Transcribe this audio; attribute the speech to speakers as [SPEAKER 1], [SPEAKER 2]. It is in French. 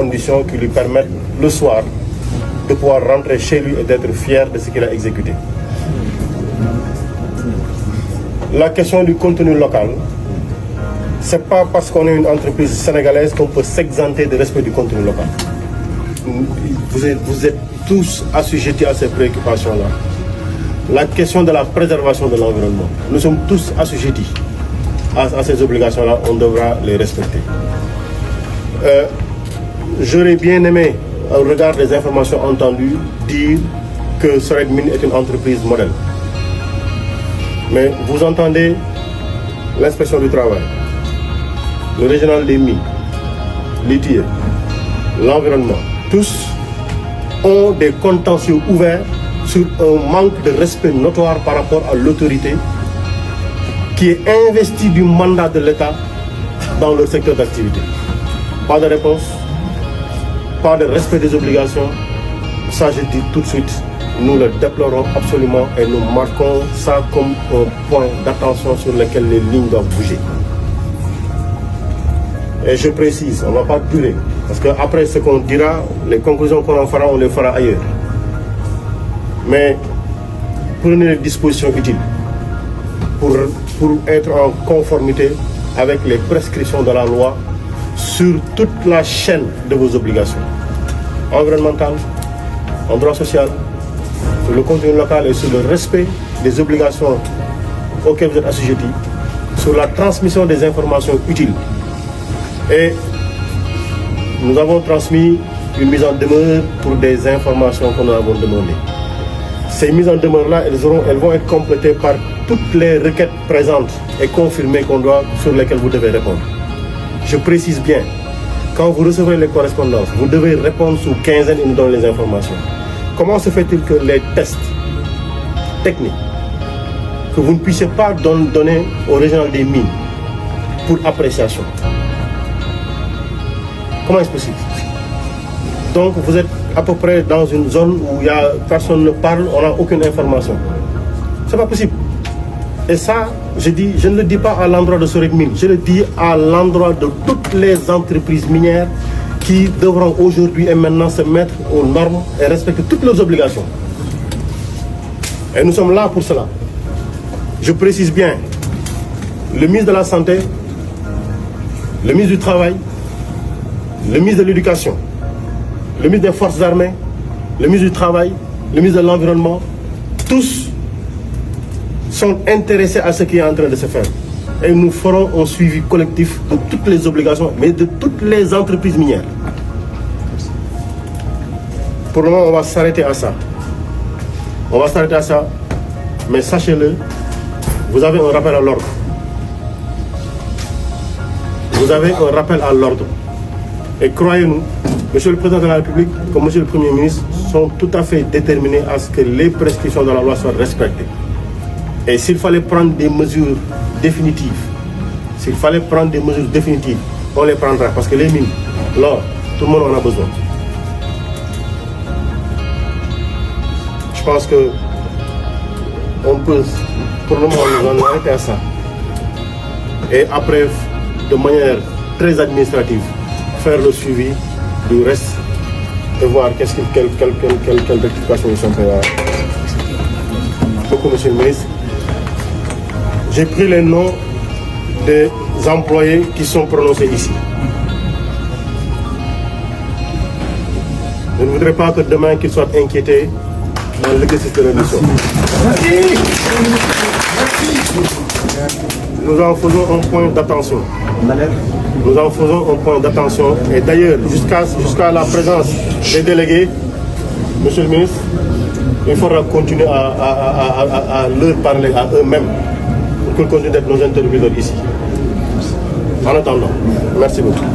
[SPEAKER 1] conditions qui lui permettent le soir de pouvoir rentrer chez lui et d'être fier de ce qu'il a exécuté. La question du contenu local, c'est pas parce qu'on est une entreprise sénégalaise qu'on peut s'exenter de respect du contenu local. Vous êtes tous assujettis à ces préoccupations-là. La question de la préservation de l'environnement, nous sommes tous assujettis à ces obligations-là, on devra les respecter. J'aurais bien aimé, au regard des informations entendues, dire que Sored Mines est une entreprise modèle. Mais vous entendez l'inspection du travail, le régional des mines, l'ITIE, l'environnement, tous ont des contentieux ouverts sur un manque de respect notoire par rapport à l'autorité qui est investie du mandat de l'État dans leur secteur d'activité. Pas de réponse, pas de respect des obligations. Ça, je dis tout de suite, nous le déplorons absolument et nous marquons ça comme un point d'attention sur lequel les lignes doivent bouger. Et je précise, on ne va pas durer, parce qu'après ce qu'on dira, les conclusions qu'on en fera, on les fera ailleurs. Mais prenez les dispositions utiles pour être en conformité avec les prescriptions de la loi sur toute la chaîne de vos obligations environnementales, en droit social, sur le contenu local et sur le respect des obligations auxquelles vous êtes assujettis, sur la transmission des informations utiles. Et nous avons transmis une mise en demeure pour des informations que nous avons demandées. Ces mises en demeure-là, elles vont être complétées par toutes les requêtes présentes et confirmées sur lesquelles vous devez répondre. Je précise bien, quand vous recevrez les correspondances, vous devez répondre sous quinzaine et nous donner les informations. Comment se fait-il que les tests techniques, que vous ne puissiez pas donner au régional des mines pour appréciation? Comment est-ce possible? Donc vous êtes à peu près dans une zone où personne ne parle, on n'a aucune information. C'est pas possible. Et ça, je ne le dis pas à l'endroit de Sored Mines, je le dis à l'endroit de toutes les entreprises minières qui devront aujourd'hui et maintenant se mettre aux normes et respecter toutes leurs obligations. Et nous sommes là pour cela. Je précise bien, le ministre de la Santé, le ministre du Travail, le ministre de l'Éducation, le ministre des Forces armées, le ministre du Travail, le ministre de l'Environnement, tous sont intéressés à ce qui est en train de se faire. Et nous ferons un suivi collectif de toutes les obligations, mais de toutes les entreprises minières. Pour le moment, on va s'arrêter à ça. On va s'arrêter à ça, mais sachez-le, vous avez un rappel à l'ordre. Vous avez un rappel à l'ordre. Et croyez-nous, Monsieur le Président de la République, comme Monsieur le Premier ministre, sont tout à fait déterminés à ce que les prescriptions de la loi soient respectées. Et s'il fallait prendre des mesures définitives, on les prendra. Parce que les mines, l'or, tout le monde en a besoin. Je pense que on peut, pour le moment, nous en arrêter à ça. Et après, de manière très administrative, faire le suivi du reste et voir quelle rectification ils sont faits. Beaucoup, Monsieur le Ministre. J'ai pris les noms des employés qui sont prononcés ici. Je ne voudrais pas que demain qu'ils soient inquiétés dans l'exercice de leur mission. Nous en faisons un point d'attention. Et d'ailleurs, jusqu'à la présence des délégués, Monsieur le ministre, il faudra continuer à leur parler à eux-mêmes pour qu'ils continuent d'être nos interlocuteurs ici. En attendant, merci beaucoup.